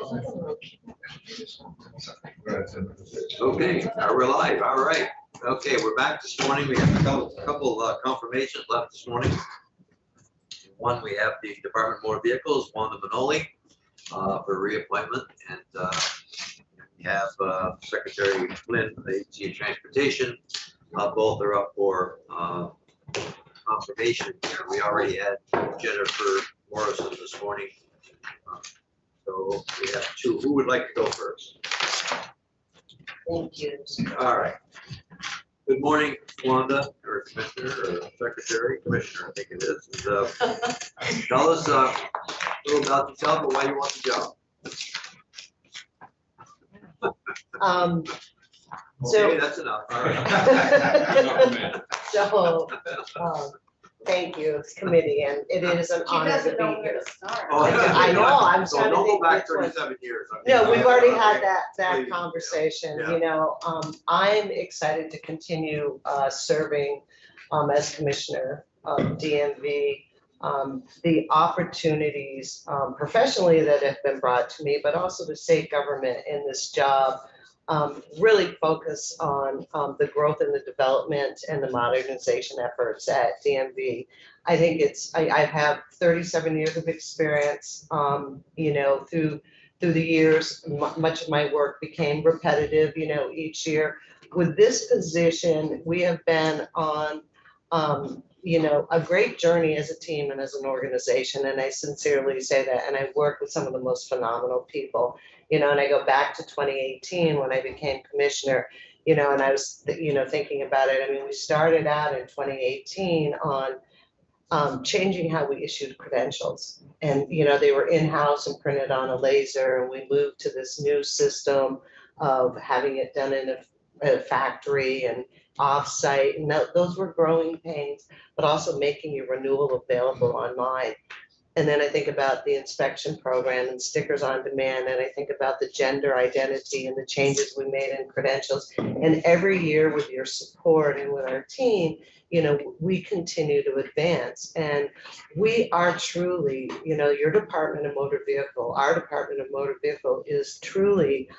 Okay, we're live. All right. Okay, we're back this morning. We have a couple confirmations left this morning. One, we have the Department of Motor Vehicles, Wanda Manoli, for reappointment, and we have Secretary Flynn, the AG of Transportation. Both are up for confirmation. We already had Jennifer Morrison this morning. So we have two. Who would like to go first? Thank you. All right. Good morning, Wanda, or Commissioner, or Secretary, Commissioner, I think it is. And, tell us a little about yourself and why you want the job. So Okay, that's enough. All right. So, thank you, committee, and it is an honor to be here. Oh, I know, I'm So trying to don't go think back which one. 37 years. No, we've already had Okay. that Please. conversation, Yeah. you know, I'm excited to continue serving as commissioner of DMV. The opportunities professionally that have been brought to me, but also the state government in this job really focus on the growth and the development and the modernization efforts at DMV. I think I have 37 years of experience, you know, through the years. Much of my work became repetitive, you know, each year. With this position, we have been on, you know, a great journey as a team and as an organization, and I sincerely say that, and I work with some of the most phenomenal people, you know, and I go back to 2018 when I became commissioner, you know, and I was, you know, thinking about it. I mean, we started out in 2018 on changing how we issued credentials, and, you know, they were in-house and printed on a laser, and we moved to this new system of having it done in a factory and off-site, and those were growing pains, but also making your renewal available online. And then I think about the inspection program and stickers on demand, and I think about the gender identity and the changes we made in credentials. And every year with your support and with our team, you know, we continue to advance. And we are truly, you know, your Department of Motor Vehicle, our Department of Motor Vehicle is truly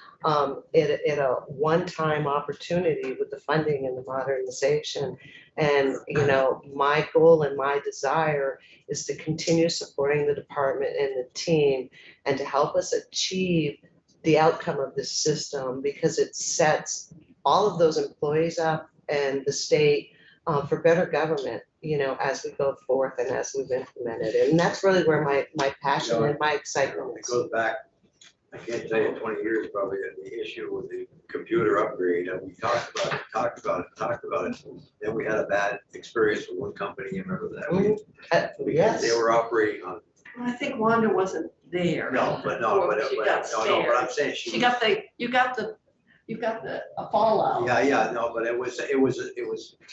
in a one-time opportunity with the funding and the modernization. And, you know, my goal and my desire is to continue supporting the department and the team and to help us achieve the outcome of this system, because it sets all of those employees up and the state for better government, you know, as we go forth and as we've implemented it. And that's really where my passion and my excitement It is. goes back, I can't tell you, 20 years probably, at the issue with the computer upgrade, and we talked about it. Then we had a bad experience with one company, you remember that? Because Yes. they were operating on, Well, I think Wanda wasn't there. but She got spared. I'm saying she She was. got a fallout. Yeah, no, but it was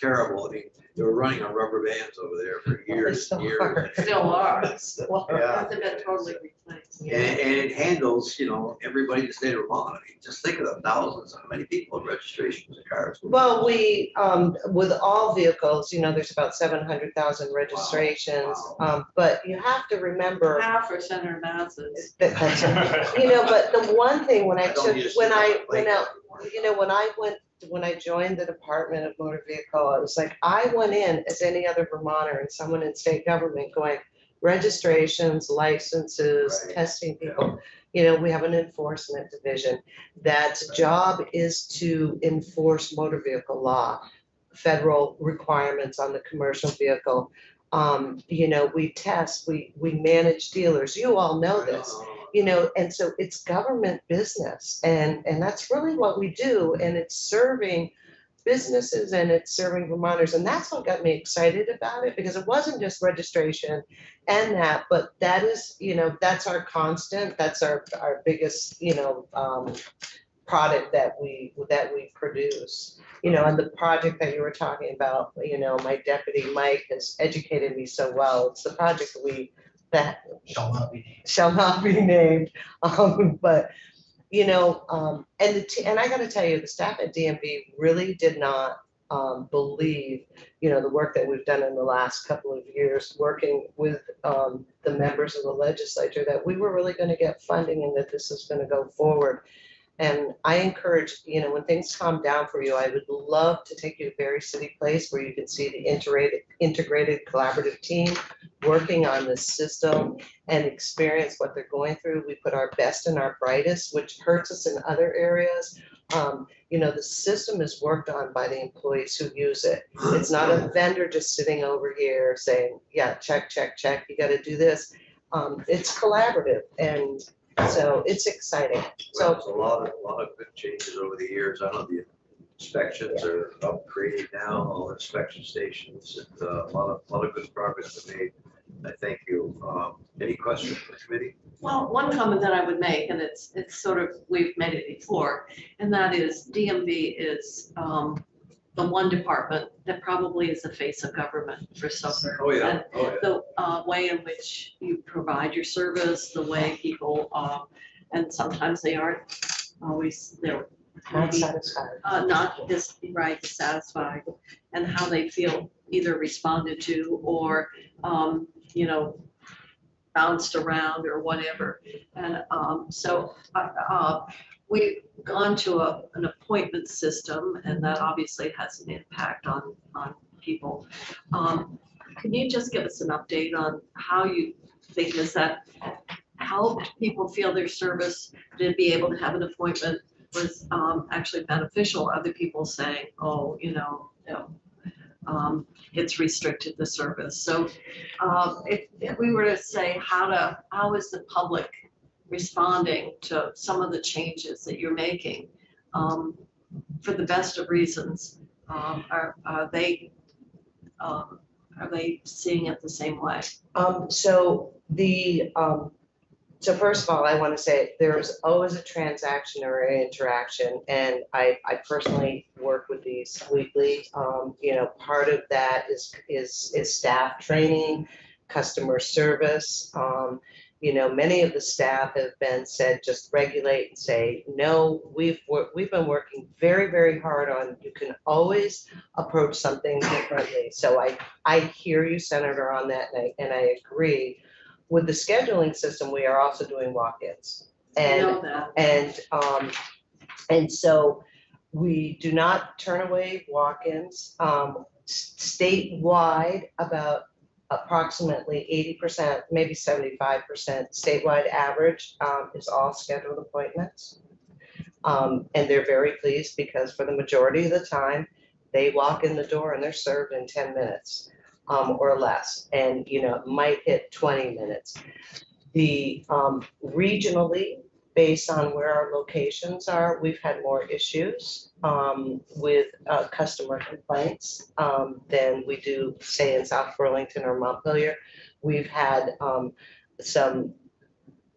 terrible. I mean, they were running on rubber bands over there for years and years. Still are. Yeah. Hasn't been totally replaced. And it handles, you know, everybody in the state of Vermont. I mean, just think of the thousands, how many people have registrations of cars. Well, we, with all vehicles, you know, there's about 700,000 registrations. Wow. But you have to remember Half are center masses. that's, you know, but the one thing when I took, when I went out, you know, when I joined the Department of Motor Vehicle, I was like, I went in as any other Vermonter and someone in state government going, registrations, licenses, Right. testing people. You know, we have an enforcement division that's job is to enforce motor vehicle law, federal requirements on the commercial vehicle. You know, we test, we manage dealers. You all know this. You know, and so it's government business, and that's really what we do, and it's serving businesses and it's serving Vermonters, and that's what got me excited about it, because it wasn't just registration and that, but that is, you know, that's our constant, that's our biggest, you know, product that we produce, you know. And the project that you were talking about, you know, my deputy Mike has educated me so well. It's the project that shall not be named, but you know, and I got to tell you, the staff at DMV really did not believe, the work that we've done in the last couple of years, working with the members of the legislature, that we were really going to get funding and that this is going to go forward. And I encourage, when things calm down for you, I would love to take you to Berry City Place where you can see the integrated collaborative team working on this system and experience what they're going through. We put our best and our brightest, which hurts us in other areas. The system is worked on by the employees who use it. It's not a vendor just sitting over here saying, yeah, check, check, check, you got to do this. It's collaborative, and so it's exciting. Well, there's a lot of good changes over the years. I know the inspections are upgraded now, all inspection stations, and a lot of good progress been made. I thank you. Any questions from the committee? Well, one comment that I would make, and it's sort of, we've made it before, and that is DMV is the one department that probably is the face of government for Suffolk. Oh, yeah. And the way in which you provide your service, the way people, and sometimes they aren't always, they're Not maybe satisfied. not just satisfied, and how they feel either responded to or, bounced around or whatever. And so we've gone to an appointment system, and that obviously has an impact on people. Can you just give us an update on how you think does that help people feel their service to be able to have an appointment was actually beneficial? Other people saying, oh, it's restricted the service. So if we were to say how is the public responding to some of the changes that you're making for the best of reasons, are they seeing it the same way? So first of all, I want to say there's always a transaction or an interaction, and I personally work with these weekly. Part of that is staff training, customer service. Many of the staff have been said just regulate and say no. We've been working very, very hard on. You can always approach something differently. So I hear you, Senator, on that, and I agree. With the scheduling system, we are also doing walk-ins. I know that. And so we do not turn away walk-ins. Statewide, about approximately 80%, maybe 75% statewide average is all scheduled appointments. And they're very pleased because for the majority of the time, they walk in the door and they're served in 10 minutes. Or less, and might hit 20 minutes. The regionally, based on where our locations are, we've had more issues with customer complaints than we do, say, in South Burlington or Montpelier. We've had some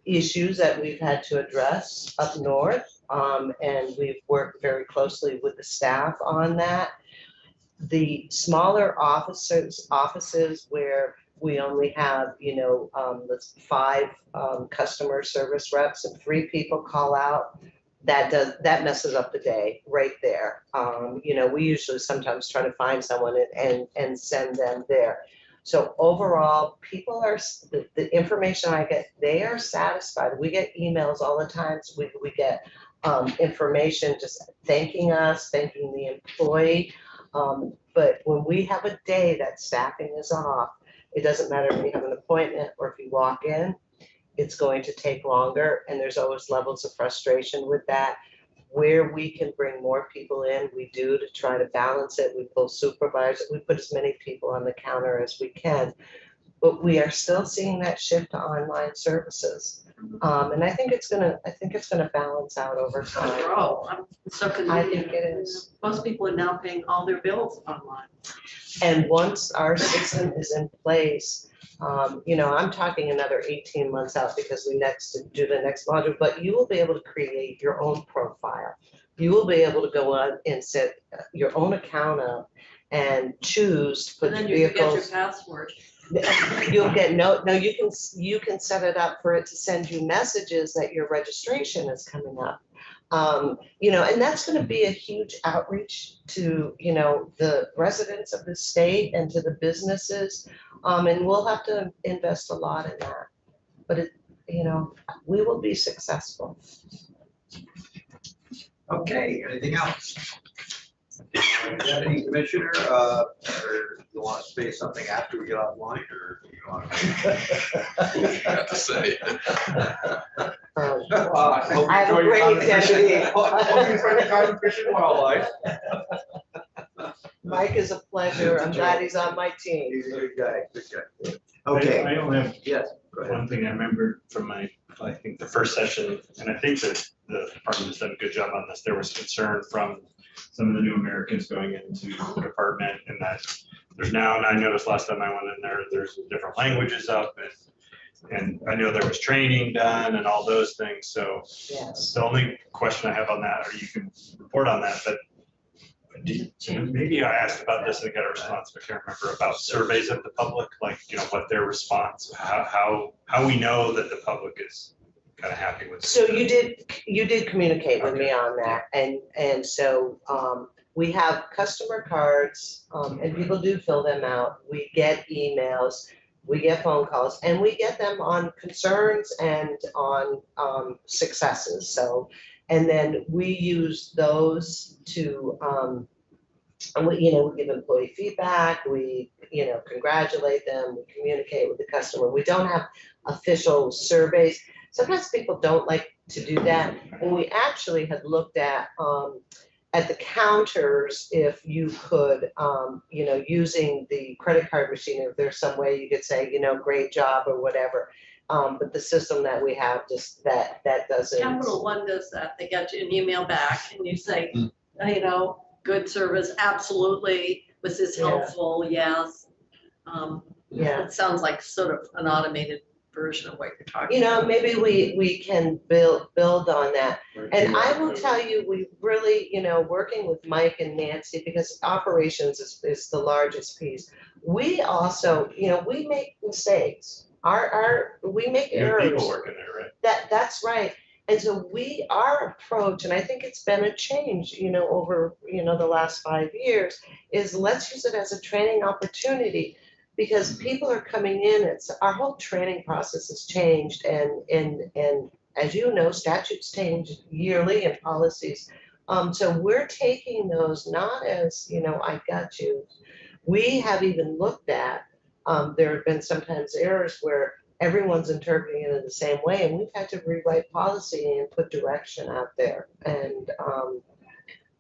issues that we've had to address up north, and we've worked very closely with the staff on that. The smaller offices where we only have, 5 customer service reps and 3 people call out, that messes up the day right there. We usually sometimes try to find someone and send them there. So overall, people are, the information I get, they are satisfied. We get emails all the time. So we get information just thanking us, thanking the employee. But when we have a day that staffing is off, it doesn't matter if you have an appointment or if you walk in, it's going to take longer. And there's always levels of frustration with that. Where we can bring more people in, we do to try to balance it. We pull supervisors, we put as many people on the counter as we can. But we are still seeing that shift to online services. And I think it's gonna balance out over time. Overall, I'm so convenient. I think it is. Most people are now paying all their bills online. And once our system is in place, I'm talking another 18 months out because we do the next module, but you will be able to create your own profile. You will be able to go on and set your own account up and choose to put And the then you forget your vehicles. password. You'll get you can set it up for it to send you messages that your registration is coming up. You know, and that's going to be a huge outreach to, you know, the residents of the state and to the businesses. And we'll have to invest a lot in that. But it, you know, we will be successful. Okay, anything else? Deputy Commissioner, or you want to say something after we get offline, or do you want to? Have to say. I have a great deputy. Hope you find a common fish and wildlife. Mike is a pleasure. I'm glad he's on my team. He's a good guy, good guy. Okay, I only have yes, go ahead. one thing I remember from I think the first session, and I think that the department has done a good job on this. There was concern from some of the new Americans going into the department, and that there's now, and I noticed last time I went in there, there's different languages up, and I know there was training done and all those things. So Yes. the only question I have on that, or you can report on that, but maybe I asked about this and got a response, but I can't remember, about surveys of the public, like, you know, what their response, how we know that the public is kind of happy with. So you did communicate with me on that, and so, we have customer cards, and people do fill them out. We get emails, we get phone calls, and we get them on concerns and on, successes, so. And then we use those to, and we, you know, we give employee feedback, we, you know, congratulate them, we communicate with the customer. We don't have official surveys. Sometimes people don't like to do that. And we actually had looked at the counters, if you could, you know, using the credit card machine, if there's some way you could say, you know, great job or whatever. But the system that we have just that doesn't. Capital One does that. They get you an email back and you say, you know, good service, absolutely. Was this Yeah. helpful? Yes. Yeah. It sounds like sort of an automated version of what you're talking You know, about. maybe we can build on that. And I will tell you, we really, you know, working with Mike and Nancy, because operations is the largest piece. We also, you know, we make mistakes. We make You have errors. people working there, right? That's right. And so our approach, and I think it's been a change, you know, over, you know, the last 5 years, is let's use it as a training opportunity, because people are coming in, our whole training process has changed, and as you know, statutes change yearly and policies. So we're taking those not as, you know, I got you. We have even looked at, there have been sometimes errors where everyone's interpreting it in the same way, and we've had to rewrite policy and put direction out there. And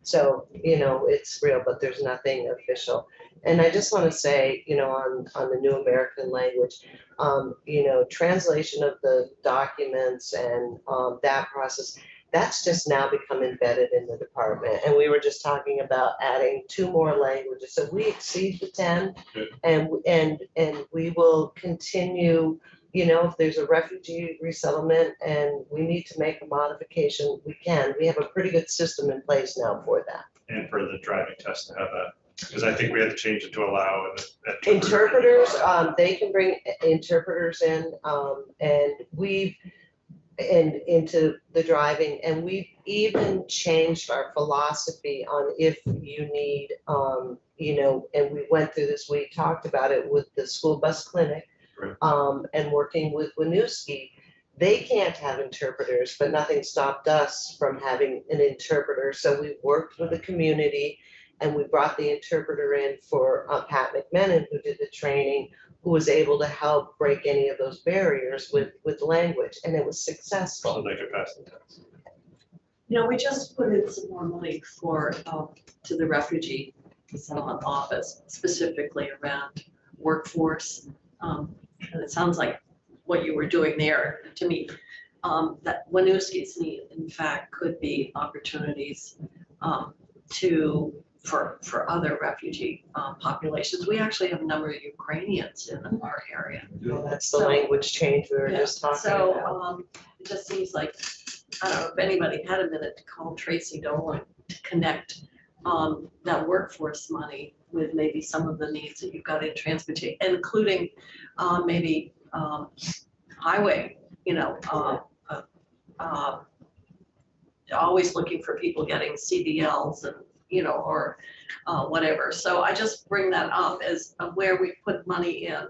so, you know, it's real, but there's nothing official. And I just want to say, you know, on the New American Language, you know, translation of the documents and that process, that's just now become embedded in the department. And we were just talking about adding 2 more languages. So we exceed the 10, and we will continue. You know, if there's a refugee resettlement and we need to make a modification, we can. We have a pretty good system in place now for that. And for the driving test to have that, because I think we had to change it to allow Interpreters, they can bring interpreters in, and into the driving, and we've even changed our philosophy on if you need, you know, and we went through this, we talked about it with the school bus clinic. Right. And working with Winooski, they can't have interpreters, but nothing stopped us from having an interpreter. So we worked with the community, and we brought the interpreter in for Pat McMenon, who did the training, who was able to help break any of those barriers with language, and it was successful. So they could pass the test. You know, we just put in some more money for, to the refugee settlement office, specifically around workforce. And it sounds like what you were doing there to me, that Winooski's need, in fact, could be opportunities for other refugee populations. We actually have a number of Ukrainians in our area. Well, that's the So- language change we were Yeah, just talking so, about. it just seems like, I don't know if anybody had a minute to call Tracy Dolan to connect that workforce money with maybe some of the needs that you've got in transportation, including maybe highway, you know, always looking for people getting CDLs and, or whatever. So I just bring that up as where we put money in,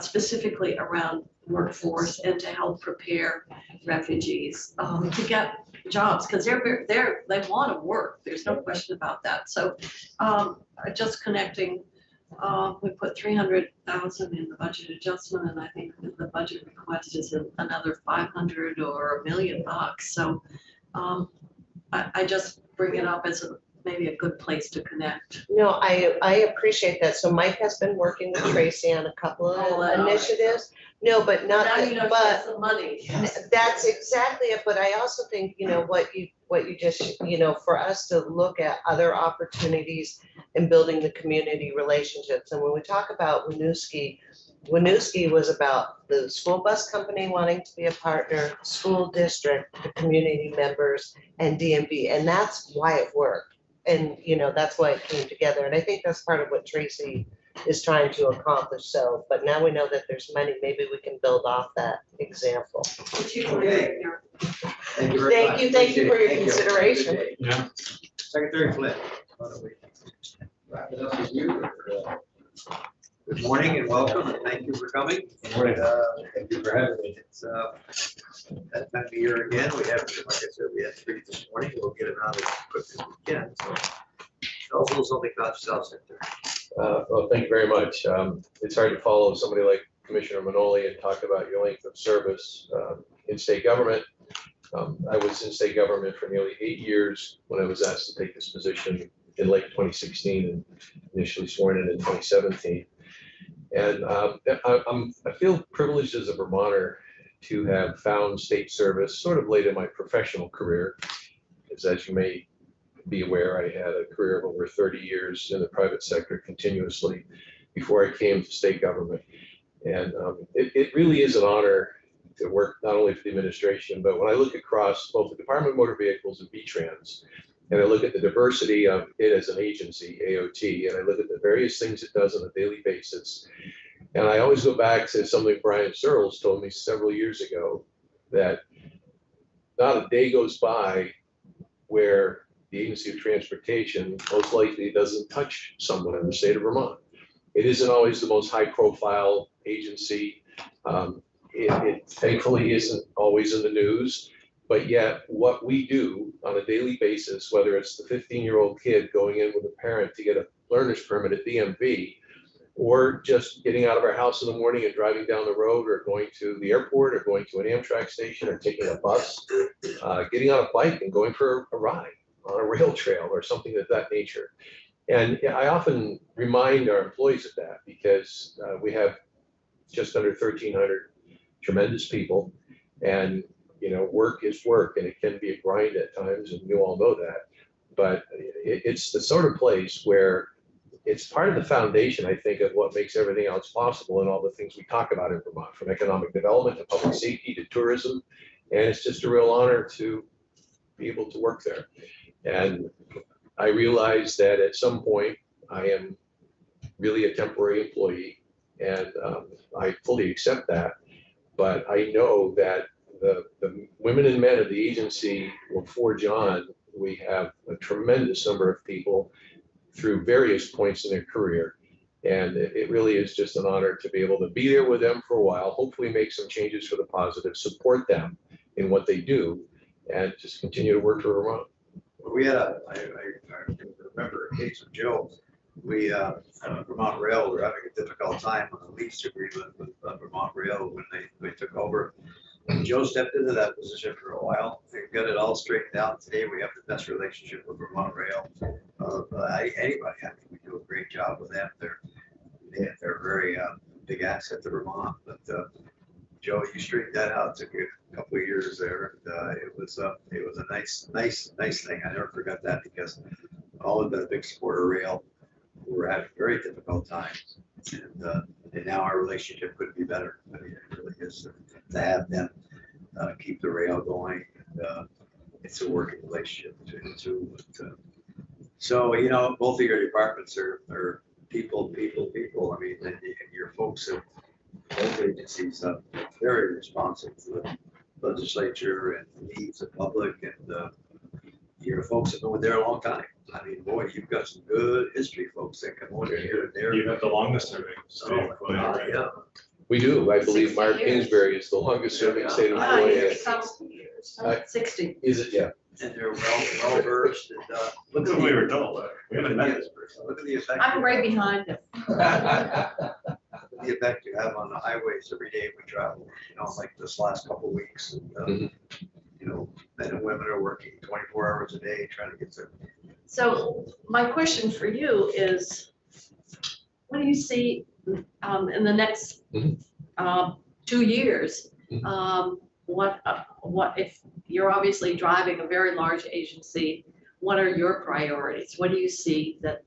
specifically around workforce and to help prepare refugees to get jobs, because they want to work. There's no question about that. So just connecting, we put 300,000 in the budget adjustment, and I think the budget request is another 500 or $1 million. So I just bring it up as maybe a good place to connect. No, I appreciate that. So Mike has been working with Tracy on a couple Oh, of initiatives. No, but not, Now you know but the money. that's exactly it. But I also think, what you just, for us to look at other opportunities in building the community relationships. And when we talk about Winooski was about the school bus company wanting to be a partner, school district, the community members, and DMV. And that's why it worked. And, that's why it came together. And I think that's part of what Tracy is trying to accomplish. So, but now we know that there's money, maybe we can build off that example. Okay. Thank you very much. Thank you for your Thank you. consideration. Have a good day. Yeah. Secretary Flynn, why don't we wrap it up with you? Good morning and welcome, and thank you for coming. Good morning. Thank you for having me. It's that time of year again. We have, like I said, we had 3 this morning. We'll get them out as quick as we can. So tell us a little something about yourself, Secretary. Well, thank you very much. It's hard to follow somebody like Commissioner Manoli and talk about your length of service in state government. I was in state government for nearly 8 years when I was asked to take this position in late 2016 and initially sworn in 2017. And I feel privileged as a Vermonter to have found state service sort of late in my professional career, because as you may be aware, I had a career of over 30 years in the private sector continuously before I came to state government. And it really is an honor to work not only for the administration, but when I look across both the Department of Motor Vehicles and V-Trans, and I look at the diversity of it as an agency, AOT, and I look at the various things it does on a daily basis. And I always go back to something Brian Searles told me several years ago, that not a day goes by where the Agency of Transportation most likely doesn't touch someone in the state of Vermont. It isn't always the most high profile agency. It thankfully isn't always in the news, but yet what we do on a daily basis, whether it's the 15-year-old kid going in with a parent to get a learner's permit at DMV, or just getting out of our house in the morning and driving down the road, or going to the airport, or going to an Amtrak station, or taking a bus, getting on a bike and going for a ride on a rail trail or something of that nature. And I often remind our employees of that, because we have just under 1,300 tremendous people, and work is work, and it can be a grind at times, and you all know that. But it's the sort of place where it's part of the foundation, I think, of what makes everything else possible, and all the things we talk about in Vermont, from economic development to public safety to tourism. And it's just a real honor to be able to work there. And I realize that at some point I am really a temporary employee, and I fully accept that. But I know that the women and men of the agency will forge on. We have a tremendous number of people through various points in their career. And it really is just an honor to be able to be there with them for a while, hopefully make some changes for the positive, support them in what they do, and just continue to work for Vermont. We had I remember a case of Joe. We, Vermont Rail, were having a difficult time on the lease agreement with Vermont Rail when they took over. Joe stepped into that position for a while. They got it all straightened out. Today we have the best relationship with Vermont Rail. Anybody, I mean, we do a great job with them. They're a very big asset to Vermont. But Joe, you straightened that out. Took a couple of years there. And, it was a nice thing. I never forgot that, because all of the big supporter rail were having very difficult times, and now our relationship couldn't be better. I mean, it really is to have them keep the rail going. And, it's a working relationship between the two. But, so both of your departments are people. I mean, and your folks at both agencies are very responsive to the legislature and the needs of public, and your folks have been there a long time. I mean, boy, you've got some good history folks that come on here and there. You have the longest serving state Oh, employee, God, right? yeah. We do. I believe 60 Mark years. Kingsbury is the longest serving state Yeah, employee. it's some years, 60. Is it? Yeah. And they're well versed and, look That's at what we the, were told. We haven't met this person. look at the effect. I'm right behind him. The effect you have on the highways every day we travel, you know, like this last couple of weeks. And, Mhm. you know, men and women are working 24 hours a day trying to get their. So my question for you is, what do you see in the next Mhm. 2 years? Mhm. What if you're obviously driving a very large agency? What are your priorities? What do you see that,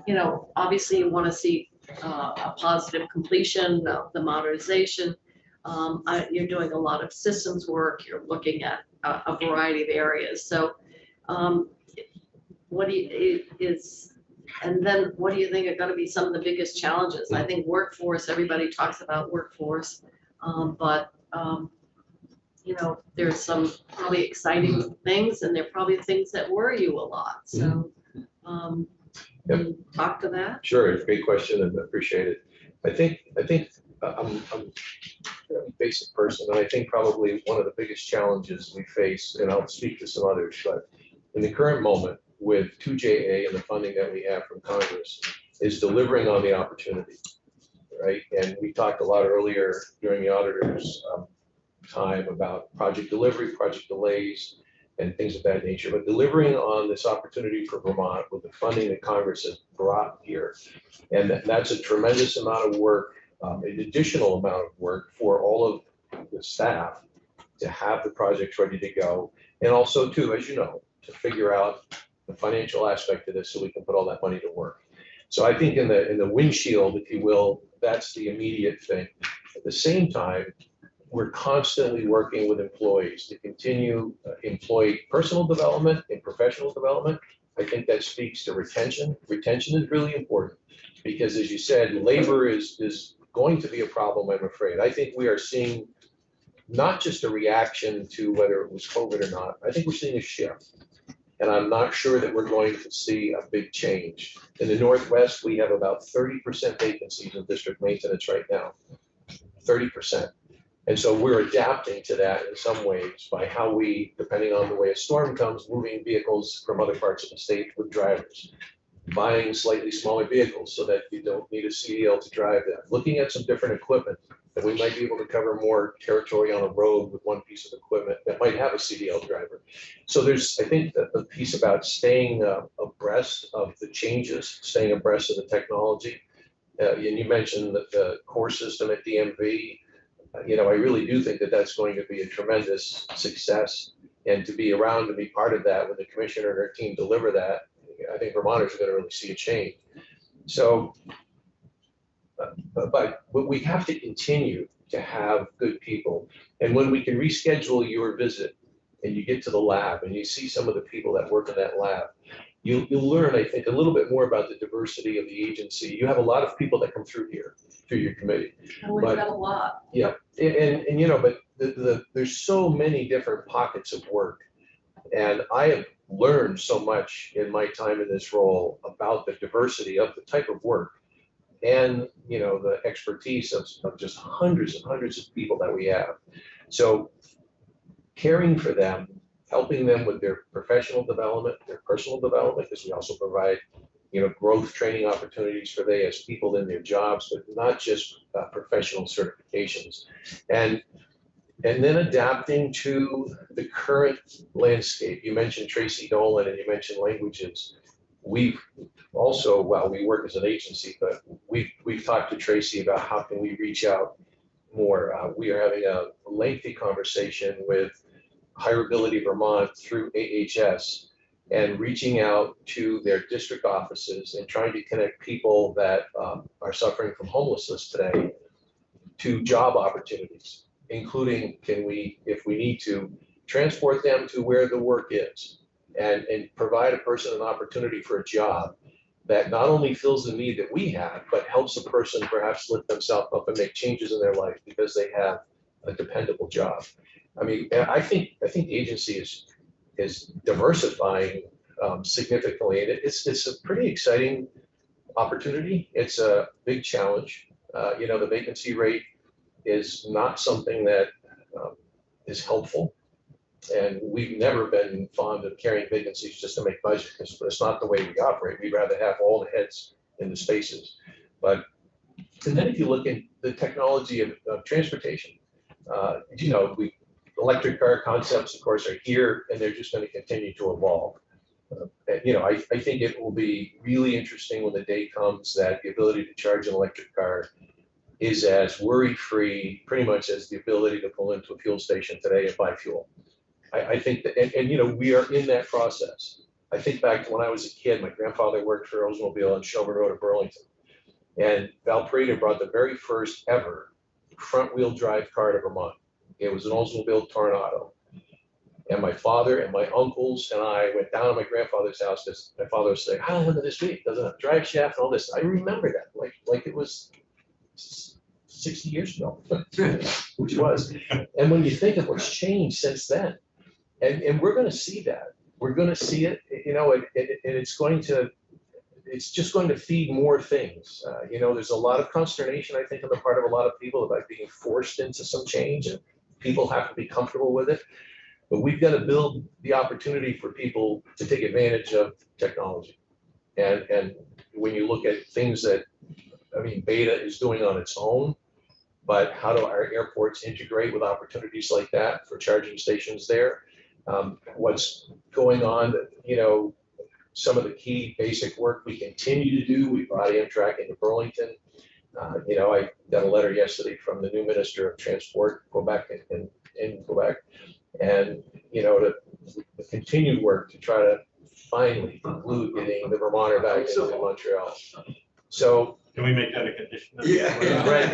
you know, obviously you want to see a positive completion of the modernization. You're doing a lot of systems work. You're looking at a variety of areas. So what do you, and then what do you think are going to be some of the biggest challenges? I think workforce, everybody talks about workforce, but you know, there's some probably exciting things and there are probably things that worry you a lot. So Yep. can you talk to that? Sure, it's a great question and appreciate it. I think I'm a fairly basic person, and I think probably one of the biggest challenges we face, and I'll speak to some others, but in the current moment with 2JA and the funding that we have from Congress is delivering on the opportunity, right? And we talked a lot earlier during the auditor's time about project delivery, project delays, and things of that nature, but delivering on this opportunity for Vermont with the funding that Congress has brought here. And that's a tremendous amount of work, an additional amount of work for all of the staff to have the projects ready to go. And also too, as you know, to figure out the financial aspect of this so we can put all that money to work. So I think in the windshield, if you will, that's the immediate thing. At the same time, we're constantly working with employees to continue employee personal development and professional development. I think that speaks to retention. Retention is really important because, as you said, labor is going to be a problem, I'm afraid. I think we are seeing not just a reaction to whether it was COVID or not. I think we're seeing a shift. And I'm not sure that we're going to see a big change. In the Northwest, we have about 30% vacancies in district maintenance right now, 30%. And so we're adapting to that in some ways by how we, depending on the way a storm comes, moving vehicles from other parts of the state with drivers, buying slightly smaller vehicles so that you don't need a CDL to drive that, looking at some different equipment that we might be able to cover more territory on a road with one piece of equipment that might have a CDL driver. So there's, I think that the piece about staying abreast of the changes, staying abreast of the technology. And you mentioned that the core system at DMV, you know, I really do think that that's going to be a tremendous success, and to be around to be part of that when the commissioner and her team deliver that, I think Vermonters are going to really see a change. So, but we have to continue to have good people. And when we can reschedule your visit and you get to the lab and you see some of the people that work in that lab, you'll learn, I think, a little bit more about the diversity of the agency. You have a lot of people that come through here, through your committee. And we've got a lot. Yeah, and you know, but there's so many different pockets of work. And I have learned so much in my time in this role about the diversity of the type of work and, you know, the expertise of just hundreds and hundreds of people that we have. So caring for them, helping them with their professional development, their personal development, because we also provide, you know, growth training opportunities for they as people in their jobs, but not just professional certifications. And then adapting to the current landscape. You mentioned Tracy Dolan and you mentioned languages. We've also, well, we work as an agency, but we've talked to Tracy about how can we reach out more. We are having a lengthy conversation with Hireability Vermont through AHS and reaching out to their district offices and trying to connect people that are suffering from homelessness today to job opportunities, including can we, if we need to, transport them to where the work is and provide a person an opportunity for a job that not only fills the need that we have, but helps a person perhaps lift themselves up and make changes in their life because they have a dependable job. I mean, I think the agency is diversifying significantly. And it's a pretty exciting opportunity. It's a big challenge. The vacancy rate is not something that is helpful. And we've never been fond of carrying vacancies just to make budget, because it's not the way we operate. We'd rather have all the heads in the spaces. And then if you look at the technology of transportation, electric car concepts, of course, are here, and they're just going to continue to evolve. I think it will be really interesting when the day comes that the ability to charge an electric car is as worry-free, pretty much, as the ability to pull into a fuel station today and buy fuel. I think that, and we are in that process. I think back to when I was a kid, my grandfather worked for Oldsmobile on Shelburne Road in Burlington. And Valparaiso brought the very first ever front-wheel drive car to Vermont. It was an Oldsmobile Tornado. And my father and my uncles and I went down to my grandfather's house because my father was saying, "How look at this vehicle, doesn't have a drive shaft and all this." I remember that like it was 60 years ago, which was. And when you think of what's changed since then, and we're going to see that. We're going to see it, and it's just going to feed more things. There's a lot of consternation, I think, on the part of a lot of people about being forced into some change, and people have to be comfortable with it. But we've got to build the opportunity for people to take advantage of technology. And when you look at things that, Beta is doing on its own, but how do our airports integrate with opportunities like that for charging stations there? What's going on, some of the key basic work we continue to do. We brought Amtrak into Burlington. I got a letter yesterday from the new Minister of Transport, Quebec, in Quebec. And, the continued work to try to finally conclude getting the Vermonter back into Montreal. So. Can we make that a condition? Yeah. Right.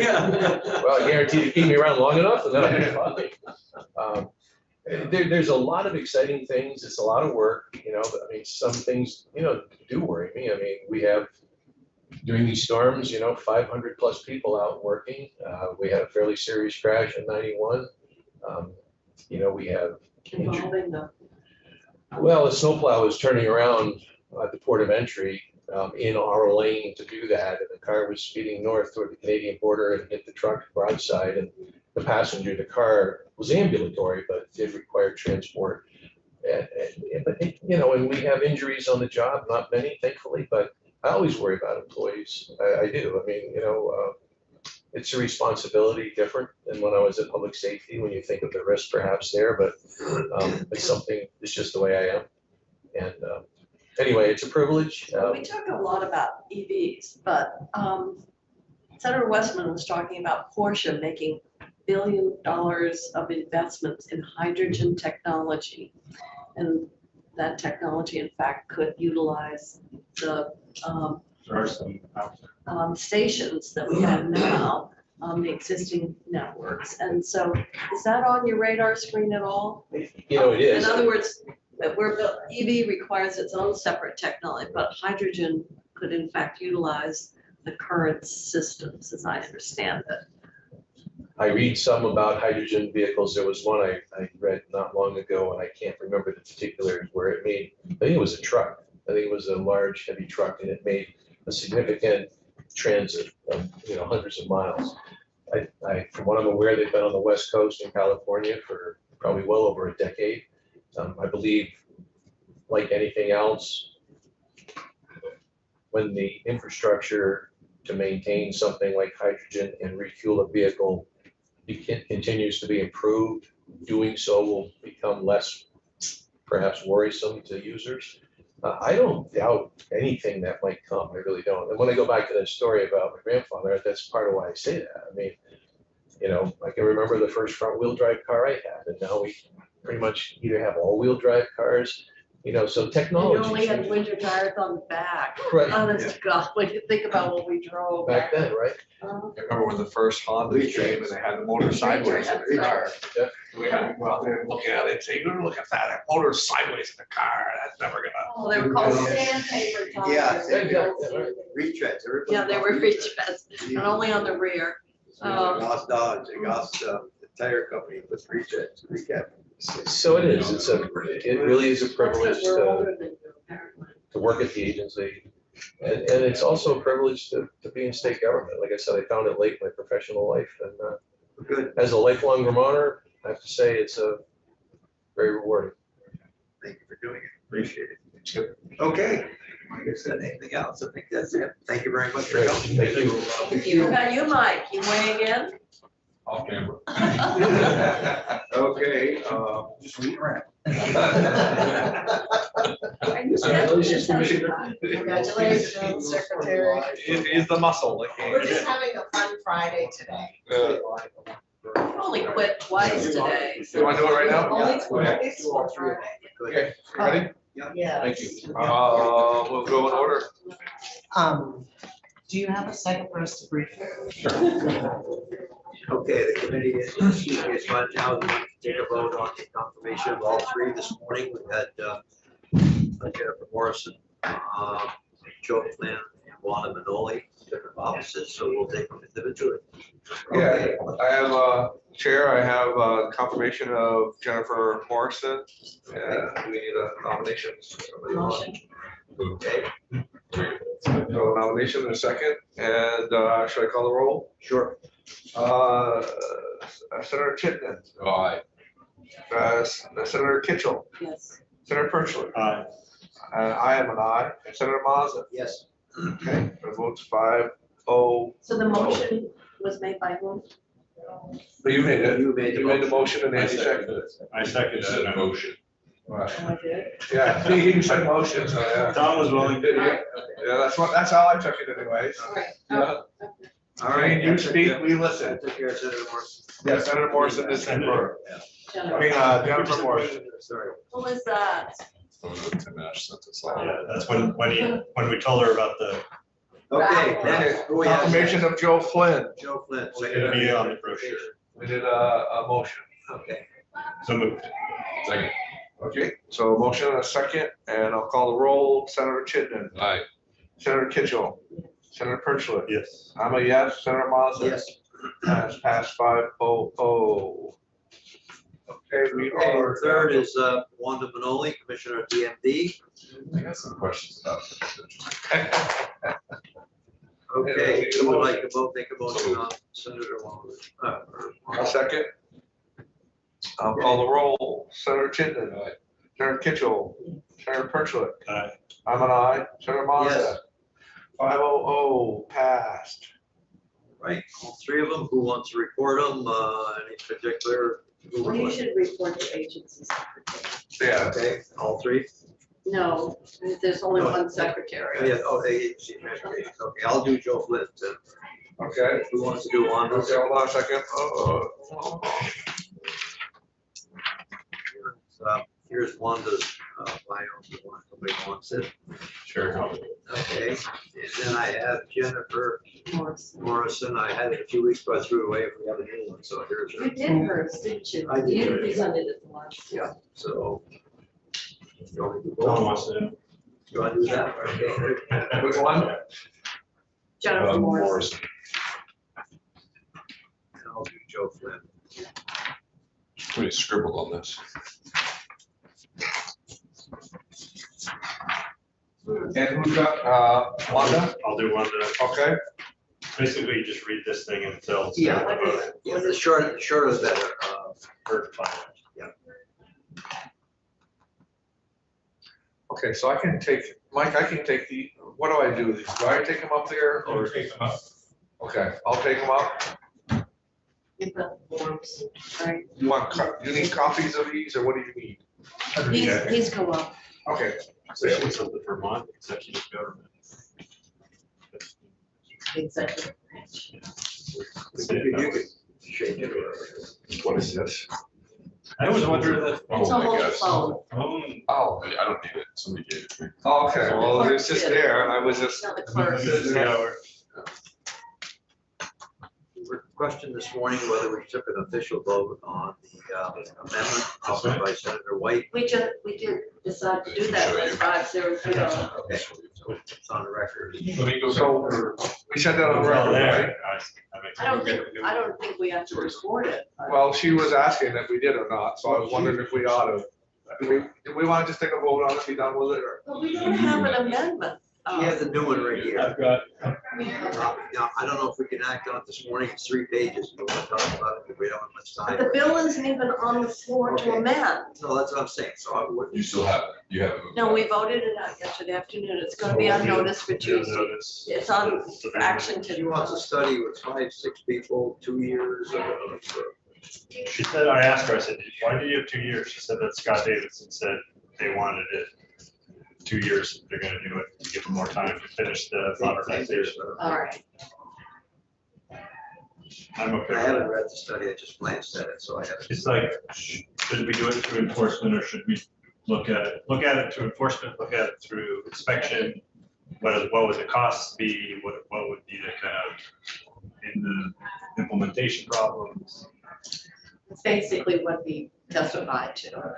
Well, I guarantee you keep me around long enough, and then I'll be fine. There's a lot of exciting things. It's a lot of work, some things, do worry me. We have, during these storms, 500 plus people out working. We had a fairly serious crash in 91. We have. Involving the. Well, a snowplow was turning around at the port of entry in our lane to do that. And the car was speeding north toward the Canadian border and hit the truck broadside. And the passenger in the car was ambulatory, but did require transport. And we have injuries on the job, not many, thankfully, but I always worry about employees. I do. It's a responsibility different than when I was in public safety, when you think of the risk perhaps there, but it's just the way I am. And anyway, it's a privilege. We talk a lot about EVs, but Senator Westman was talking about Porsche making $1 billion of investments in hydrogen technology. And that technology, in fact, could utilize the There are some out there. stations that we have now on the existing networks. And so is that on your radar screen at all? It is. In other words, where EV requires its own separate technology, but hydrogen could in fact utilize the current systems, as I understand it. I read some about hydrogen vehicles. There was one I read not long ago, and I can't remember the particulars, where it made, I think it was a truck. I think it was a large, heavy truck, and it made a significant transit of, hundreds of miles. From what I'm aware, they've been on the West Coast in California for probably well over a decade. I believe, like anything else, when the infrastructure to maintain something like hydrogen and refuel a vehicle continues to be improved, doing so will become less perhaps worrisome to users. I don't doubt anything that might come. I really don't. And when I go back to that story about my grandfather, that's part of why I say that. I can remember the first front-wheel drive car I had, and now we pretty much either have all-wheel drive cars, so technology. You only had winter tires on the back. Right. Honest to God, when you think about what we drove. Back then, right? I remember when the first Honda came and they had the motor sideways in the car. Yeah. We had to go out there and look at it and say, "You're look at that, that motor sideways in the car, that's never gonna." Oh, they were called Yeah. sandpaper tires. Yeah, yeah. Retreads. Yeah, they were retreads, and only on the rear. Goss Dodge, and Goss, the tire company puts retreads, recap. So it is, it really is a privilege We're to older than you, apparently. work at the agency. And it's also a privilege to be in state government. Like I said, I found it late in my professional life, and Good, as a lifelong Vermonter, I have to say it's very rewarding. thank you for doing it, appreciate it. Okay, like I said, anything else? I think that's it. Thank you very much for Great, coming. thank you. What about you, Mike? You weighing in? Off camera. Okay, Just read around. Are you Congratulations, Commissioner. Congratulations, Secretary. He's the muscle. We're just having a fun Friday today. You only quit twice today. You want to do it right now? Only Okay. twice on Friday. Okay, ready? Yeah. Thank you. We'll go in order. Do you have a second for us to brief? okay, the committee is right now, we take a vote on the confirmation of all three this morning. We had Jennifer Morrison, Joe Flynn, and Wanda Manoli, different offices, so we'll take them individually. Yeah, I have, Chair, I have confirmation of Jennifer Morrison, and we need a nomination. Somebody want- Motion. Okay, So nomination in a second, and should I call the roll? sure. Senator Chittenden, Aye. Senator Kitchell, Yes. Senator Perchler, Aye. and I am an aye, and Senator Mazza. Yes. Okay, the vote's 5-0. So the motion was made by whom? But you made it. You made the You made the motion and I Andy seconded second it. it. I second It's a that. motion. Right. Oh, I did. Yeah, he said motion, so yeah. Tom was willing to. Yeah, that's how I took it anyways. All right. Yeah. All right. You speak, we listen. Take care, Senator Morrison. Yeah, Senator Morrison is confirmed. Jennifer. Jennifer Morrison. Sorry. What was that? Tim Ash sent us all. Yeah, that's when we told her about the, Okay, next, who we have? Confirmation of Joe Flynn. Joe Flynn. it'll be on the brochure. We did a motion. Okay, So moved. Second. Okay, so a motion and a second, and I'll call the roll. Senator Chittenden, Aye. Senator Kitchell, Senator Perchler. Yes. I'm a yes. Senator Mazza. yes. Has passed 5-0. Okay, we Okay, are. third is Wanda Manoli, Commissioner of DMV. I got some questions about this. Okay, who would like to vote, make a motion on Senator Wanda? A second. I'll call the roll. Senator Chittenden, Aye. Senator Kitchell, Senator Perchler. Aye. I'm an aye. Senator Mazza. Yes. 5-0, passed. Right, all three of them, who wants to report them, any particular? who would Well, you like- should report the agency secretary. Yeah. Okay, all three? No, there's only one secretary. Yeah, oh, agency administration, okay, I'll do Joe Flynn, then. Okay. Who wants to do Wanda? Okay, hold on a second. Here's Wanda's bio, if somebody wants it. Sure. Okay, and then I have Jennifer Morrison. Morrison, I had it a few weeks, but I threw it away if we have a new one, so here's her. You did hers, didn't you? I did. You presented it once. Yeah, so. You want me to do Tom both? wants to. You want to do that? Okay. Which one? Jennifer Morrison. And I'll do Joe Flynn. Somebody scribbled on this. And who's got, Wanda? I'll do one to, Okay. basically just read this thing until. it's Yeah. What is it? Yeah, the shorter the better. Her final. Okay, so I can take, Mike, I can take what do I do? Do I take them up there or? Take them up. Okay, I'll take them up. You've got the forms, right? You need copies of these or what do you need? These go up. Okay. Especially of the Vermont executive government. Executive branch. You could shake it or. What is this? I was wondering if. It's Oh my almost a gosh. phone. Oh, I don't need it. Somebody gave it to me. Okay, well, it's just there. I was just. It's not the clerk. Question this morning whether we took an official vote on the amendment offered by Senator White. We did decide to do that, it was 5-0. Okay, so it's on the record. Let me go. So we said that on Well, record, right? there, I make. I don't think we have to report it. but- Well, she was asking if we did or not, so I was wondering if we ought to. Do we want to just take a vote on it, be done with it, or? But we don't have an amendment. She has a new one right here. I've got, Yeah, I don't know if we can act on it this morning. It's 3 pages. We'll talk about it if we don't have much But time. the bill isn't even on the floor to Okay. amend. No, that's what I'm saying. So I would. You still have it, you have it. No, we voted it out yesterday afternoon. It's gonna be on notice for Tuesday. notice. It's on for action She to. wants a study with 5, 6 people, 2 years. She said, I asked her, I said, why do you have 2 years? She said that Scott Davidson said they wanted it 2 years, they're gonna do it to give them more time to finish the modernization. All right. I'm okay I with haven't that. read the study. I just glanced at it, so I haven't. It's like, should we do it through enforcement or should we look at it through enforcement, look at it through inspection? What would the costs be? What would be the kind of in the implementation problems? It's basically what we testified to,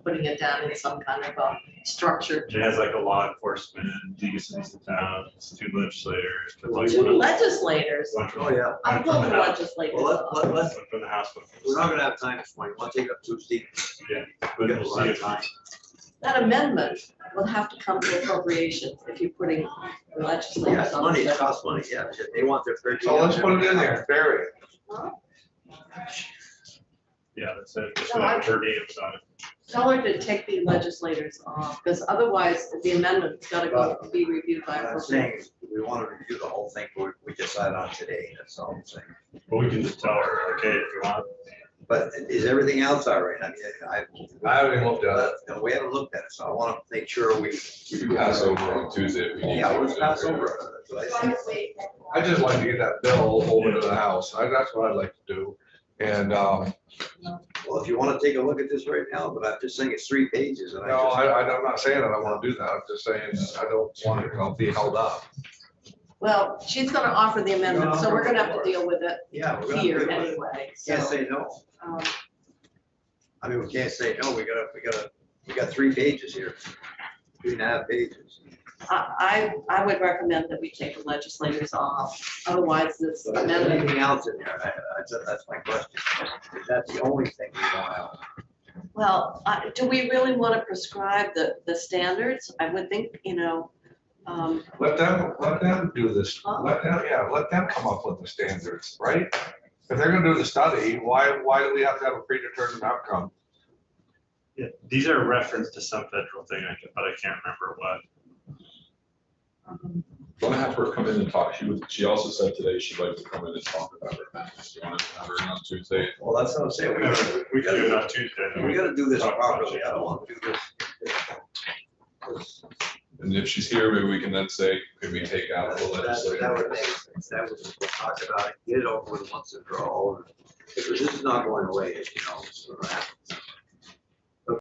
putting it down in some kind of a structure. It has like a law enforcement, League of Cities and Towns, 2 legislators. but like Two one- legislators. one from- Oh, yeah. I one pulled from the the House, legislators. Well, let's, one from the House. One from the we're not Senate. gonna have time this morning. Want to take up Tuesday? Yeah. We But got a we'll lot see of if time. That amendment will have to come to appropriations if you're putting the Yeah, legislators it's on. money. the It costs money. Yeah, they want their 30. So let's put it in there, bury it. Yeah, that's it. Just No, I- per diem on it. Tell her to take the legislators off, because otherwise the amendment's gotta go be reviewed by I'm appropriations. saying, we want to review the whole thing, but we decided on today. That's all I'm saying. But we can just tell her, okay, if you want. But is everything else all right? I mean, I haven't even looked at it. No, we haven't looked at it, so I want to make sure we. We can pass over on Tuesday if we need. Yeah, to. let's pass over it. That's what I think. I just like to get that bill over to the house. That's what I'd like to do. And, Well, if you want to take a look at this right now, but I'm just saying it's 3 pages and I no, just. I'm not saying that I want to do that. I'm just saying I don't want it to be held up. Well, she's gonna offer the amendment, so we're gonna have to deal with it Yeah, we're gonna. here do it. anyway, Can't so. say no. um, I mean, we can't say no. We got 3 pages here. 3.5 pages. I would recommend that we take the legislators off, otherwise this So is there amendment. anything else in there? That's my question. Is that the only thing we want out? Well, do we really want to prescribe the standards? I would think, Let them do this. Let them come up with the standards, right? If they're gonna do the study, why do we have to have a predetermined outcome? Yeah, these are referenced to some federal thing, but I can't remember what. Want to have her come in and talk. She also said today she'd like to come in and talk about her amendments. Do you want to have her in on Tuesday? Well, that's what I'm saying. We can do it on Tuesday. then We gotta do this talk about properly. it. I don't want to do this. And if she's here, maybe we can then say, could we take out the That would legislative? make sense. That was, we'll talk about it, get it over with once and for all. Because this is not going away, as you know. It's gonna happen.